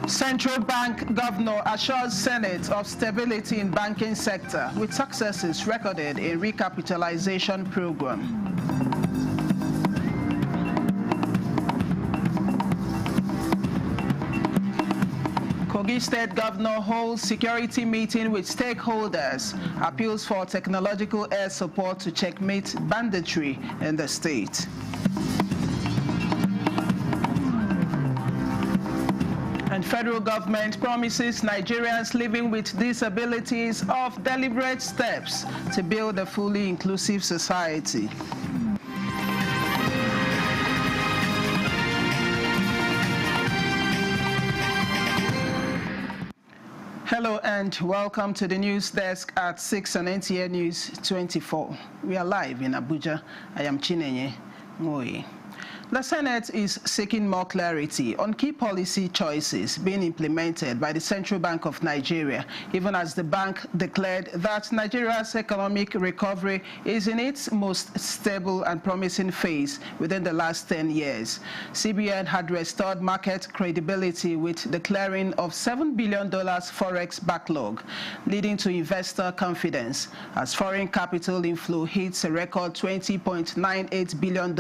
Central Bank Governor assures Senate of stability in banking sector with successes recorded in recapitalization program. Kogi State Governor holds security meeting with stakeholders, appeals for technological air support to checkmate banditry in the state. And federal government promises Nigerians living with disabilities of deliberate steps to build a fully inclusive society. Hello and welcome to the news desk at 6 on NTA News 24. We are live in Abuja. I am Chinenye Ngoye. The Senate is seeking more clarity on key policy choices being implemented by the Central Bank of Nigeria, even as the bank declared that Nigeria's economic recovery is in its most stable and promising phase within the last 10 years. CBN had restored market credibility with the clearing of $7 billion forex backlog, leading to investor confidence as foreign capital inflow hits a record $20.98 billion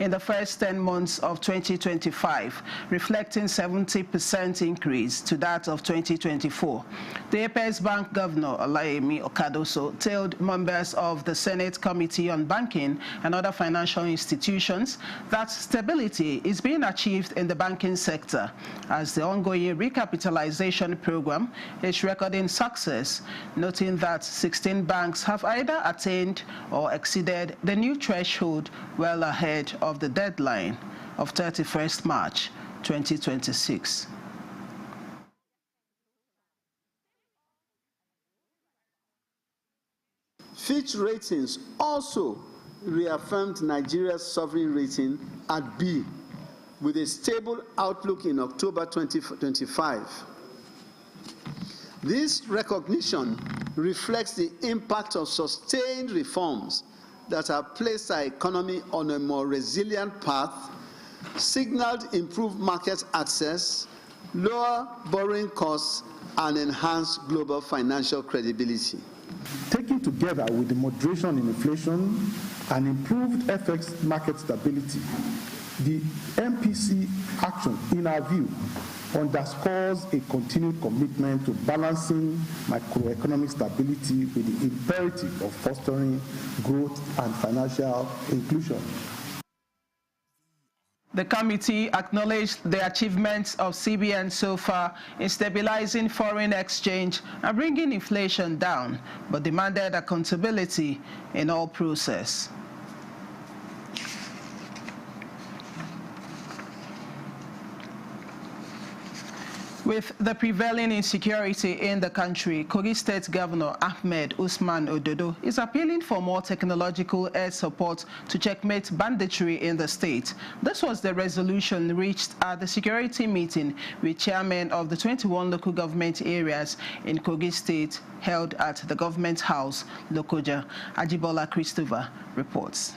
in the first 10 months of 2025, reflecting 70% increase to that of 2024. The Apex Bank Governor Olayemi Okadoso told members of the Senate Committee on Banking and Other Financial Institutions that stability is being achieved in the banking sector as the ongoing recapitalization program is recording success, noting that 16 banks have either attained or exceeded the new threshold well ahead of the deadline of 31st March 2026. Fitch Ratings also reaffirmed Nigeria's sovereign rating at B, with a stable outlook in October 2025. This recognition reflects the impact of sustained reforms that have placed our economy on a more resilient path, signaled improved market access, lower borrowing costs, and enhanced global financial credibility. Taken together with the moderation in inflation and improved FX market stability, the MPC action, in our view, underscores a continued commitment to balancing macroeconomic stability with the imperative of fostering growth and financial inclusion. The committee acknowledged the achievements of CBN so far in stabilizing foreign exchange and bringing inflation down, but demanded accountability in all process. With the prevailing insecurity in the country, Kogi State Governor Ahmed Usman Ododo is appealing for more technological air support to checkmate banditry in the state. This was the resolution reached at the security meeting with chairmen of the 21 local government areas in Kogi State held at the Government House, Lokoja. Ajibola Christopher reports.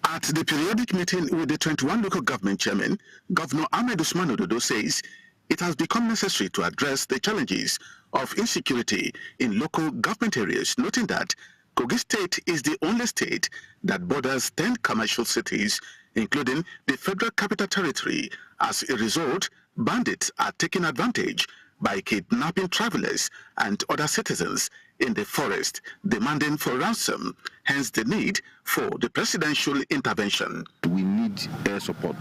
At the periodic meeting with the 21 local government chairmen, Governor Ahmed Usman Ododo says it has become necessary to address the challenges of insecurity in local government areas, noting that Kogi State is the only state that borders 10 commercial cities, including the Federal Capital Territory. As a result, bandits are taking advantage by kidnapping travelers and other citizens in the forest, demanding for ransom, hence the need for the presidential intervention. We need air support.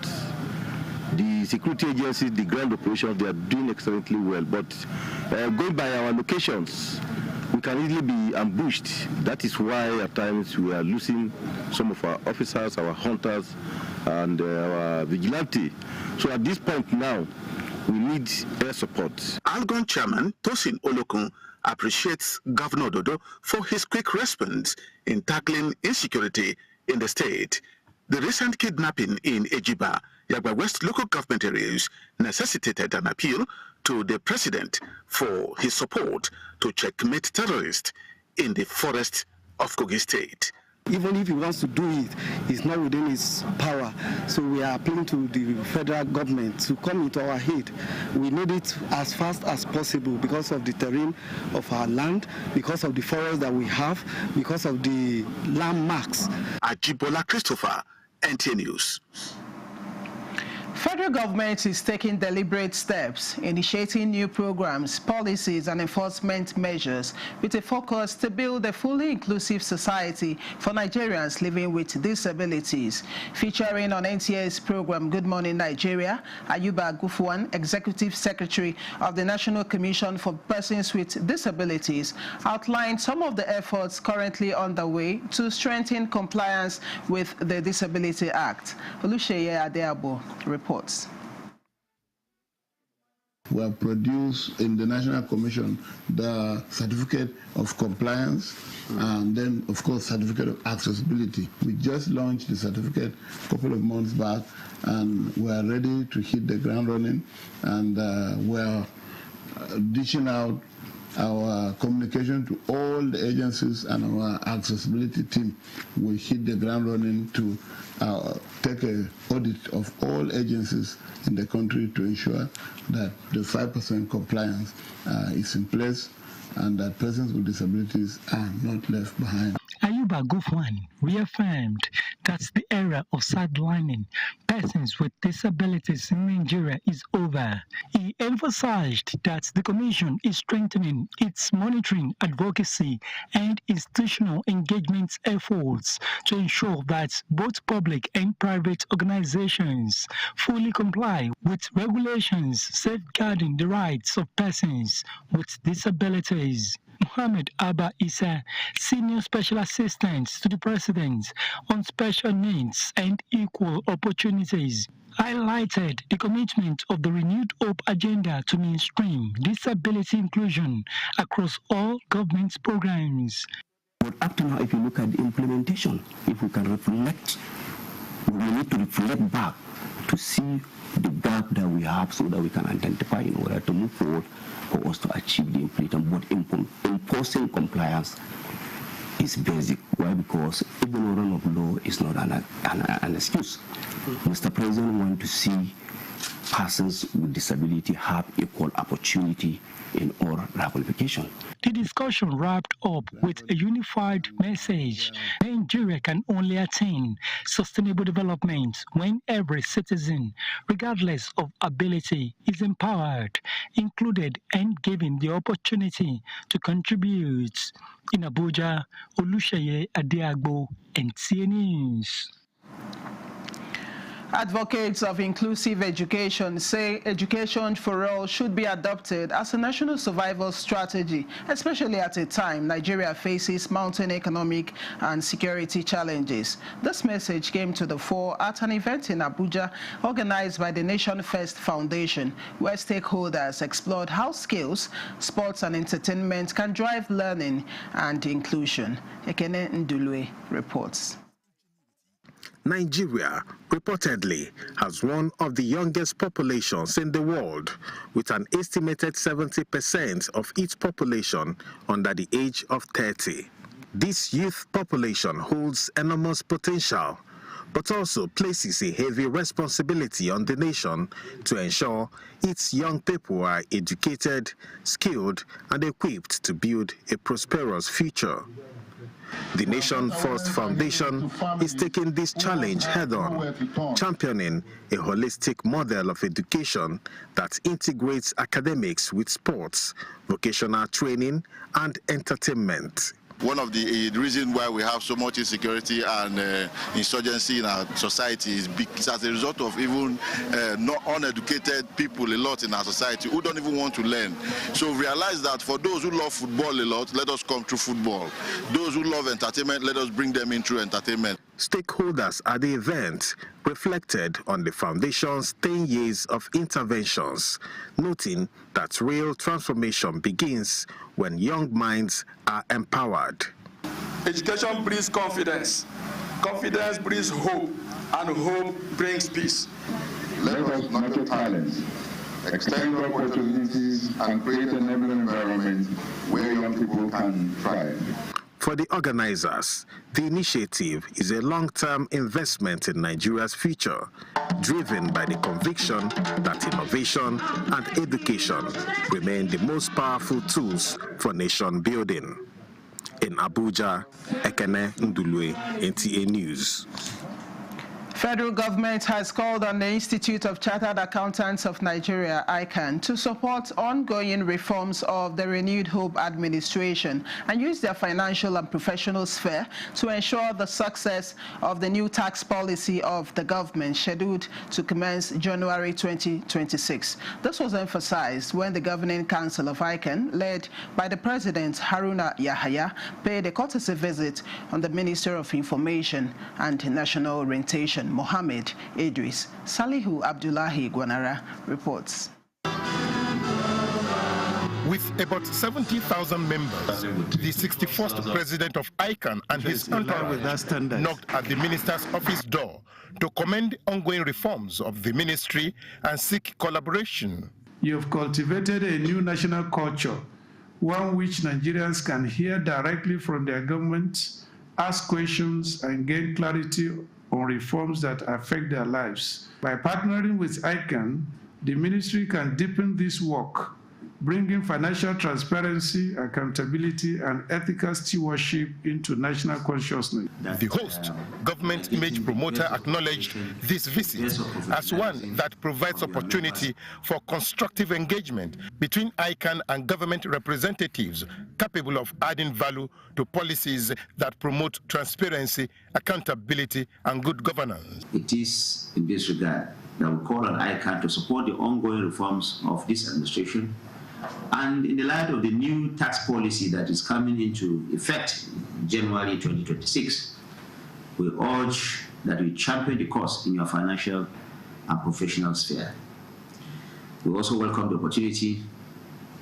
The security agencies, the ground operations, they are doing excellently well, but going by our locations, we can easily be ambushed. That is why at times we are losing some of our officers, our hunters, and our vigilante. So at this point now, we need air support. Algon Chairman Tosin Olokun appreciates Governor Ododo for his quick response in tackling insecurity in the state. The recent kidnapping in Ejiba, Yagba West local government areas necessitated an appeal to the president for his support to checkmate terrorists in the forest of Kogi State. Even if he wants to do it, it's not within his power. So we are appealing to the federal government to come into our aid. We need it as fast as possible because of the terrain of our land, because of the forest that we have, because of the landmarks. Ajibola Christopher, NTA News. Federal government is taking deliberate steps, initiating new programs, policies and enforcement measures with a focus to build a fully inclusive society for Nigerians living with disabilities. Featuring on NTA's program Good Morning Nigeria, Ayuba Gufwan, Executive Secretary of the National Commission for Persons with Disabilities, outlined some of the efforts currently underway to strengthen compliance with the Disability Act. Olusheye Adeabo reports. We have produced in the National Commission the certificate of compliance and then, of course, certificate of accessibility. We just launched the certificate a couple of months back, and we are ready to hit the ground running, and we are dishing out our communication to all the agencies, and our accessibility team will hit the ground running to take an audit of all agencies in the country to ensure that the 5% compliance is in place and that persons with disabilities are not left behind. Ayuba Gufwan reaffirmed that the era of sidelining persons with disabilities in Nigeria is over. He emphasized that the Commission is strengthening its monitoring, advocacy, and institutional engagement efforts to ensure that both public and private organizations fully comply with regulations safeguarding the rights of persons with disabilities. Mohammed Abba Issa, Senior Special Assistant to the President on Special Needs and Equal Opportunities, highlighted the commitment of the Renewed Hope agenda to mainstream disability inclusion across all government programs. But up to now, if you look at the implementation, if we can reflect, we need to reflect back to see the gap that we have so that we can identify in order to move forward for us to achieve the implementation. But enforcing compliance is basic. Why? Because ignorance of law is not an excuse. Mr. President wants to see persons with disability have equal opportunity in all ramifications. The discussion wrapped up with a unified message. Nigeria can only attain sustainable development when every citizen, regardless of ability, is empowered, included, and given the opportunity to contribute. In Abuja, Olusheye Adeagbo, NTA News. Advocates of inclusive education say education for all should be adopted as a national survival strategy, especially at a time Nigeria faces mounting economic and security challenges. This message came to the fore at an event in Abuja organized by the Nation First Foundation, where stakeholders explored how skills, sports and entertainment can drive learning and inclusion. Ekene Ndulwe reports. Nigeria reportedly has one of the youngest populations in the world, with an estimated 70% of its population under the age of 30. This youth population holds enormous potential, but also places a heavy responsibility on the nation to ensure its young people are educated, skilled, and equipped to build a prosperous future. The Nation First Foundation is taking this challenge head-on, championing a holistic model of education that integrates academics with sports, vocational training, and entertainment. One of the reasons why we have so much insecurity and insurgency in our society is as a result of even not uneducated people a lot in our society who don't even want to learn. So realize that for those who love football a lot, let us come through football. Those who love entertainment, let us bring them in through entertainment. Stakeholders at the event reflected on the Foundation's 10 years of interventions, noting that real transformation begins when young minds are empowered. Education brings confidence. Confidence brings hope, and hope brings peace. Let us nurture talents, extend opportunities, and create an enabling environment where young people can thrive. For the organizers, the initiative is a long-term investment in Nigeria's future, driven by the conviction that innovation and education remain the most powerful tools for nation building. In Abuja, Ekene Ndulue, NTA News. Federal government has called on the Institute of Chartered Accountants of Nigeria, ICAN, to support ongoing reforms of the renewed Hope administration and use their financial and professional sphere to ensure the success of the new tax policy of the government scheduled to commence January 2026. This was emphasized when the Governing Council of ICAN, led by the President Haruna Yahaya, paid a courtesy visit on the Minister of Information and National Orientation, Mohammed Idris. Salihu Abdullahi Gwanara reports. With about 70,000 members, the 61st president of ICAN and his entourage knocked at the minister's office door to commend ongoing reforms of the ministry and seek collaboration. You have cultivated a new national culture, one which Nigerians can hear directly from their government, ask questions, and gain clarity on reforms that affect their lives. By partnering with ICAN, the ministry can deepen this work, bringing financial transparency, accountability, and ethical stewardship into national consciousness. The host, government image promoter, acknowledged this visit as one that provides opportunity for constructive engagement between ICAN and government representatives capable of adding value to policies that promote transparency, accountability, and good governance. It is in this regard that we call on ICAN to support the ongoing reforms of this administration. And in the light of the new tax policy that is coming into effect in January 2026, we urge that we champion the cause in your financial and professional sphere. We also welcome the opportunity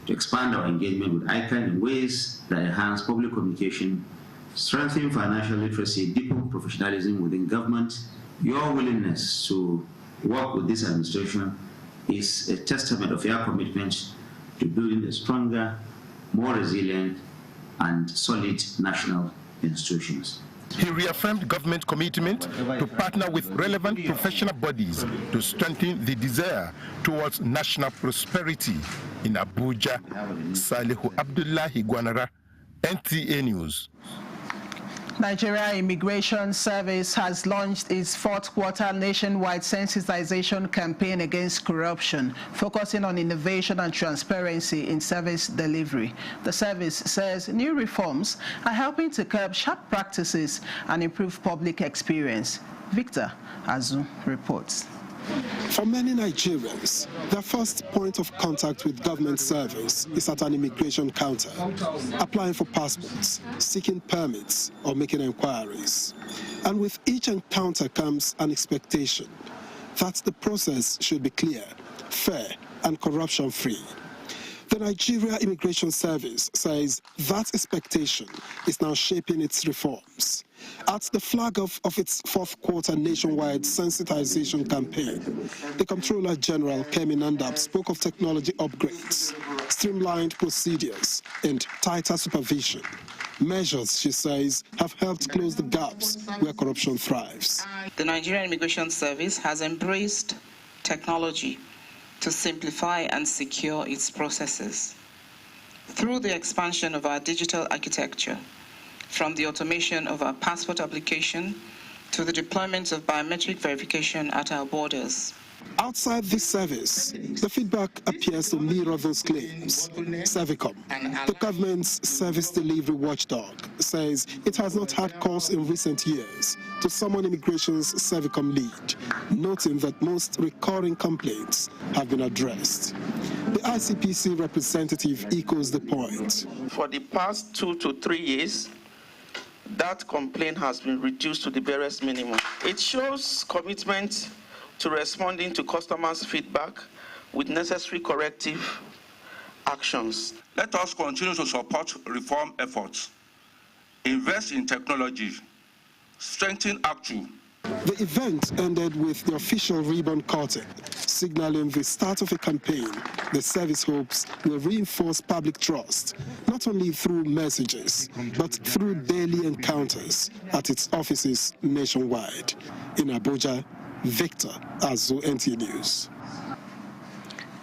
to expand our engagement with ICAN in ways that enhance public communication, strengthen financial literacy, deepen professionalism within government. Your willingness to work with this administration is a testament of your commitment to building a stronger, more resilient, and solid national institutions. He reaffirmed government commitment to partner with relevant professional bodies to strengthen the desire towards national prosperity. In Abuja, Salihu Abdullahi Gwanara, NTA News. Nigeria Immigration Service has launched its fourth quarter nationwide sensitization campaign against corruption, focusing on innovation and transparency in service delivery. The service says new reforms are helping to curb sharp practices and improve public experience. Victor Azu reports. For many Nigerians, their first point of contact with government service is at an immigration counter, applying for passports, seeking permits, or making inquiries. And with each encounter comes an expectation that the process should be clear, fair, and corruption-free. The Nigeria Immigration Service says that expectation is now shaping its reforms. At the flag of its fourth quarter nationwide sensitization campaign, the Comptroller General, Kemi Nandab, spoke of technology upgrades, streamlined procedures, and tighter supervision. Measures, she says, have helped close the gaps where corruption thrives. The Nigerian Immigration Service has embraced technology to simplify and secure its processes. Through the expansion of our digital architecture, from the automation of our passport application to the deployment of biometric verification at our borders. Outside this service, the feedback appears to mirror those claims. Servicom, the government's service delivery watchdog, says it has not had cause in recent years to summon immigration's Servicom lead, noting that most recurring complaints have been addressed. The ICPC representative echoes the point. For the past 2 to 3 years, that complaint has been reduced to the barest minimum. It shows commitment to responding to customers' feedback with necessary corrective actions. Let us continue to support reform efforts, invest in technology, strengthen ACTU, The event ended with the official ribbon cutting, signaling the start of a campaign the service hopes will reinforce public trust, not only through messages, but through daily encounters at its offices nationwide. In Abuja, Victor Azu, NTA News.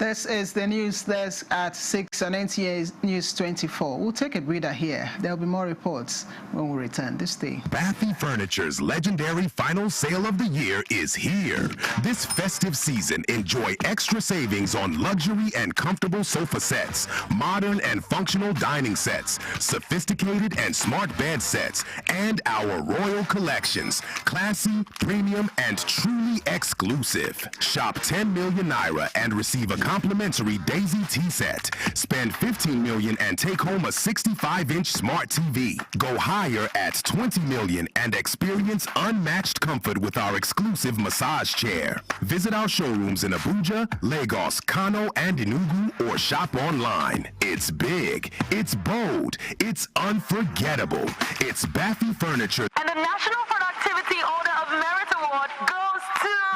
This is the news desk at 6 on NTA News 24. We'll take a breather here. There'll be more reports when we return this day. Bathy Furniture's legendary final sale of the year is here. This festive season, enjoy extra savings on luxury and comfortable sofa sets, modern and functional dining sets, sophisticated and smart bed sets, and our royal collections. Classy, premium, and truly exclusive. Shop 10 million naira and receive a complimentary Daisy tea set. Spend 15 million and take home a 65-inch smart TV. Go higher at 20 million and experience unmatched comfort with our exclusive massage chair. Visit our showrooms in Abuja, Lagos, Kano, and Enugu, or shop online. It's big, it's bold, it's unforgettable. It's Bathy Furniture. And the National Productivity Order of Merit Award goes to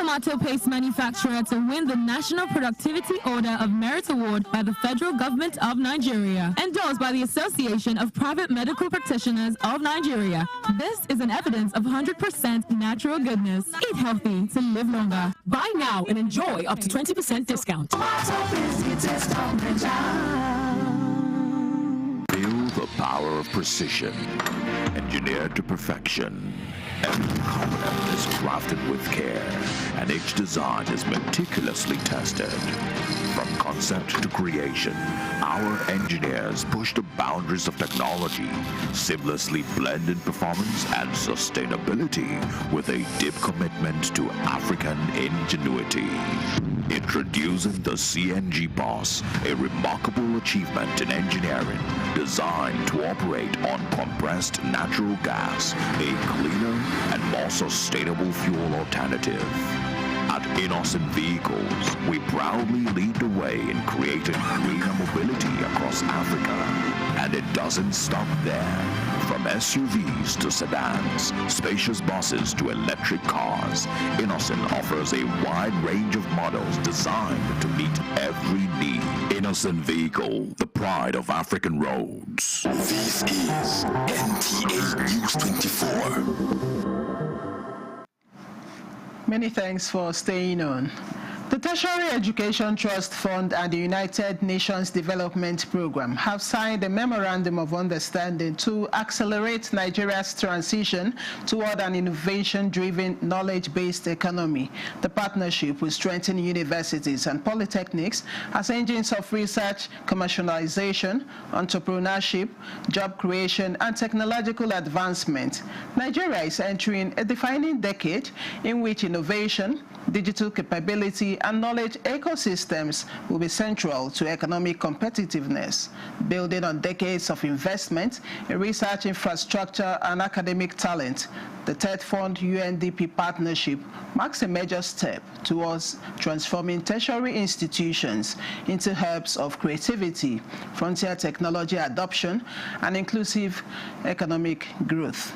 tomato paste manufacturer to win the National Productivity Order of Merit Award by the Federal Government of Nigeria, endorsed by the Association of Private Medical Practitioners of Nigeria. This is an evidence of 100% natural goodness. Eat healthy to live longer. Buy now and enjoy up to 20% discount. Feel the power of precision, engineered to perfection. Every component is crafted with care, and each design is meticulously tested. From concept to creation, our engineers push the boundaries of technology, seamlessly blend in performance and sustainability with a deep commitment to African ingenuity. Introducing the CNG Boss, a remarkable achievement in engineering designed to operate on compressed natural gas, a cleaner and more sustainable fuel alternative. At Innocent Vehicles, we proudly lead the way in creating greener mobility across Africa. And it doesn't stop there. From SUVs to sedans, spacious buses to electric cars, Innocent offers a wide range of models designed to meet every need. Innocent Vehicle, the pride of African roads. This is NTA News 24. Many thanks for staying on. The Tertiary Education Trust Fund and the United Nations Development Programme have signed a memorandum of understanding to accelerate Nigeria's transition toward an innovation-driven, knowledge-based economy. The partnership will strengthen universities and polytechnics as engines of research, commercialization, entrepreneurship, job creation, and technological advancement. Nigeria is entering a defining decade in which innovation, digital capability, and knowledge ecosystems will be central to economic competitiveness. Building on decades of investment in research infrastructure and academic talent, the TED Fund UNDP partnership marks a major step towards transforming tertiary institutions into hubs of creativity, frontier technology adoption, and inclusive economic growth.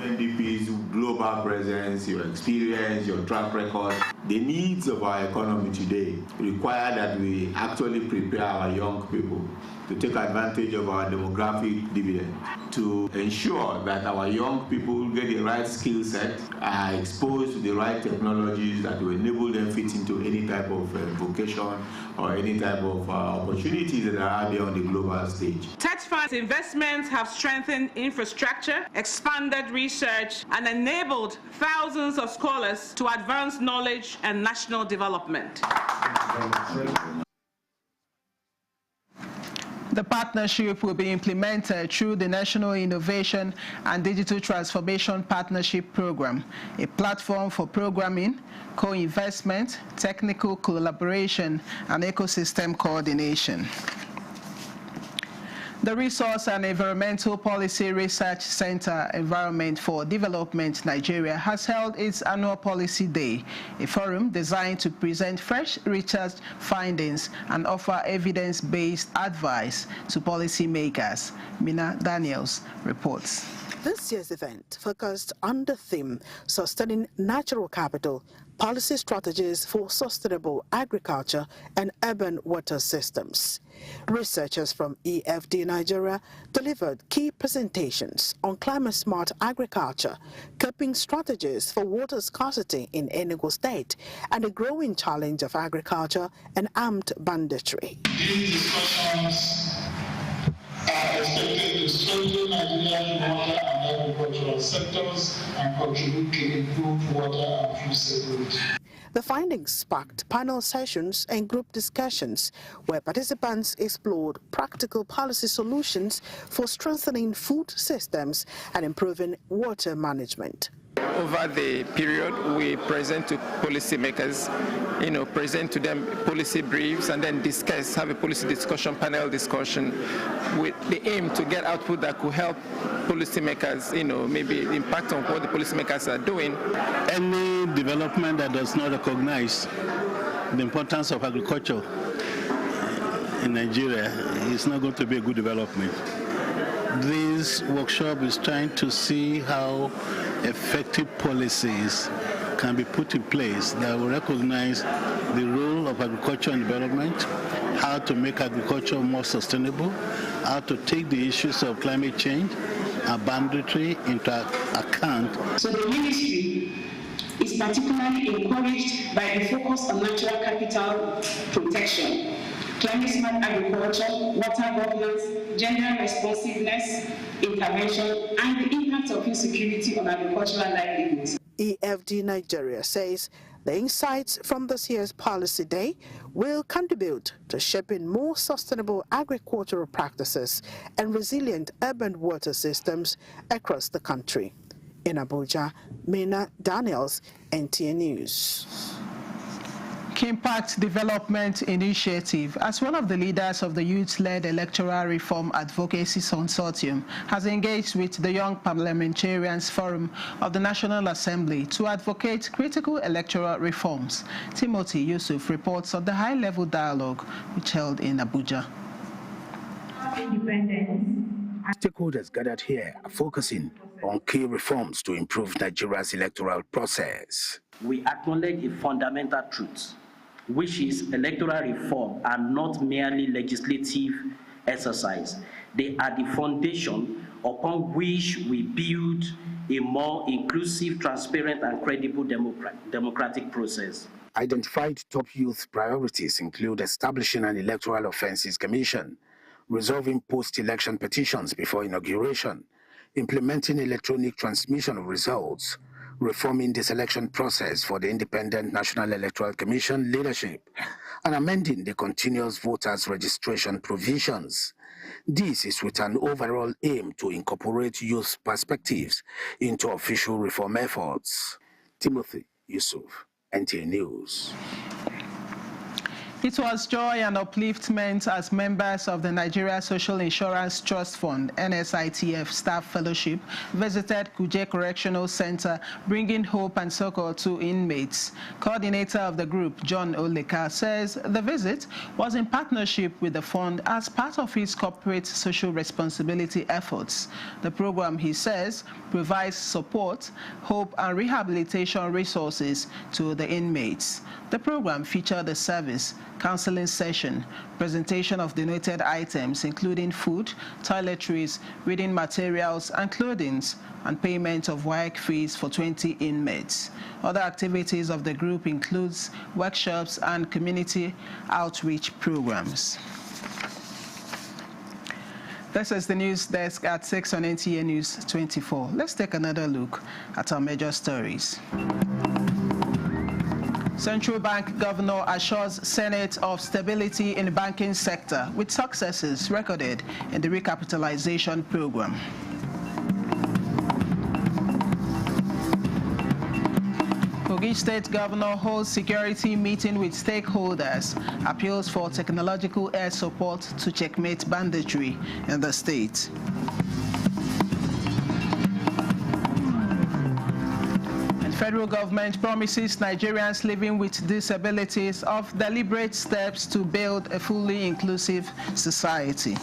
UNDP's global presence, your experience, your track record, the needs of our economy today require that we actually prepare our young people to take advantage of our demographic dividend, to ensure that our young people get the right skill set, are exposed to the right technologies that will enable them fit into any type of vocation or any type of opportunities that are out there on the global stage. TED Fund's investments have strengthened infrastructure, expanded research, and enabled thousands of scholars to advance knowledge and national development. The partnership will be implemented through the National Innovation and Digital Transformation Partnership Program, a platform for programming, co-investment, technical collaboration, and ecosystem coordination. The Resource and Environmental Policy Research Center, Environment for Development Nigeria, has held its annual Policy Day, a forum designed to present fresh research findings and offer evidence-based advice to policymakers. Mina Daniels reports. This year's event focused on the theme, Sustaining Natural Capital, Policy Strategies for Sustainable Agriculture and Urban Water Systems. Researchers from EFD Nigeria delivered key presentations on climate-smart agriculture, coping strategies for water scarcity in Enugu State, and the growing challenge of agriculture and armed banditry. These discussions are expected to strengthen Nigeria's water and agricultural sectors and contribute to improved water and food security. The findings sparked panel sessions and group discussions where participants explored practical policy solutions for strengthening food systems and improving water management. Over the period, we present to policymakers, present to them policy briefs and then discuss, have a policy discussion, panel discussion with the aim to get output that could help policymakers, maybe impact on what the policymakers are doing. Any development that does not recognize the importance of agriculture in Nigeria is not going to be a good development. This workshop is trying to see how effective policies can be put in place that will recognize the role of agriculture and development, how to make agriculture more sustainable, how to take the issues of climate change and banditry into account. So the ministry is particularly encouraged by the focus on natural capital protection, climate-smart agriculture, water governance, gender responsiveness, intervention, and the impact of insecurity on agricultural livelihoods. EFD Nigeria says the insights from this year's Policy Day will contribute to shaping more sustainable agricultural practices and resilient urban water systems across the country. In Abuja, Mina Daniels, NTA News. Impact Development Initiative, as one of the leaders of the youth-led electoral reform advocacy consortium, has engaged with the Young Parliamentarians Forum of the National Assembly to advocate critical electoral reforms. Timothy Yusuf reports on the high-level dialogue which held in Abuja. Stakeholders gathered here are focusing on key reforms to improve Nigeria's electoral process. We acknowledge a fundamental truth, which is electoral reform are not merely legislative exercise. They are the foundation upon which we build a more inclusive, transparent, and credible democratic process. Identified top youth priorities include establishing an electoral offences commission, resolving post-election petitions before inauguration, implementing electronic transmission of results, reforming the selection process for the Independent National Electoral Commission leadership, and amending the continuous voters registration provisions. This is with an overall aim to incorporate youth perspectives into official reform efforts. Timothy Yusuf, NTA News. It was joy and upliftment as members of the Nigeria Social Insurance Trust Fund, NSITF Staff Fellowship, visited Kuje Correctional Center, bringing hope and succor to inmates. Coordinator of the group, John Oleka, says the visit was in partnership with the fund as part of its corporate social responsibility efforts. The program, he says, provides support, hope, and rehabilitation resources to the inmates. The program featured a service, counseling session, presentation of donated items including food, toiletries, reading materials and clothing, and payment of WAEC fees for 20 inmates. Other activities of the group includes workshops and community outreach programs. This is the news desk at 6 on NTA News 24. Let's take another look at our major stories. Central Bank Governor assures Senate of stability in the banking sector with successes recorded in the recapitalization program. Kogi State Governor holds security meeting with stakeholders, appeals for technological air support to checkmate banditry in the state. And federal government promises Nigerians living with disabilities of deliberate steps to build a fully inclusive society.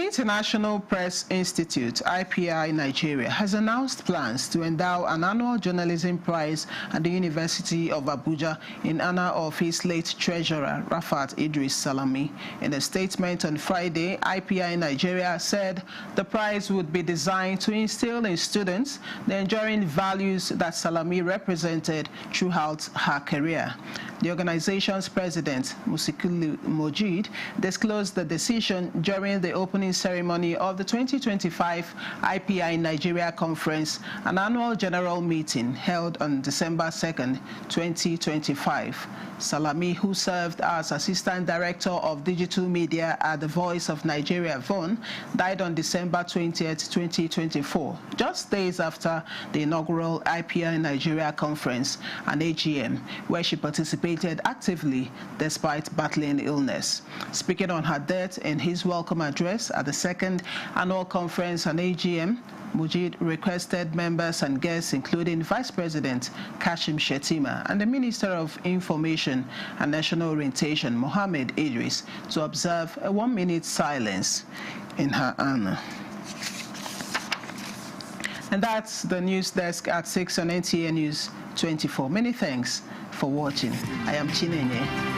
International Press Institute, IPI Nigeria, has announced plans to endow an annual journalism prize at the University of Abuja in honor of his late treasurer, Rafat Idris Salami. In a statement on Friday, IPI Nigeria said the prize would be designed to instill in students the enduring values that Salami represented throughout her career. The organization's president, Musikulu Mojid, disclosed the decision during the opening ceremony of the 2025 IPI Nigeria Conference, an annual general meeting held on December 2nd, 2025. Salami, who served as Assistant Director of Digital Media at the Voice of Nigeria, VON, died on December 20th, 2024, just days after the inaugural IPI Nigeria Conference, an AGM, where she participated actively despite battling illness. Speaking on her death in his welcome address at the second annual conference, an AGM, Mujid requested members and guests, including Vice President Kashim Shettima and the Minister of Information and National Orientation, Mohammed Idris, to observe a 1-minute silence in her honor. And that's the news desk at 6 on NTA News 24. Many thanks for watching. I am Chinenye.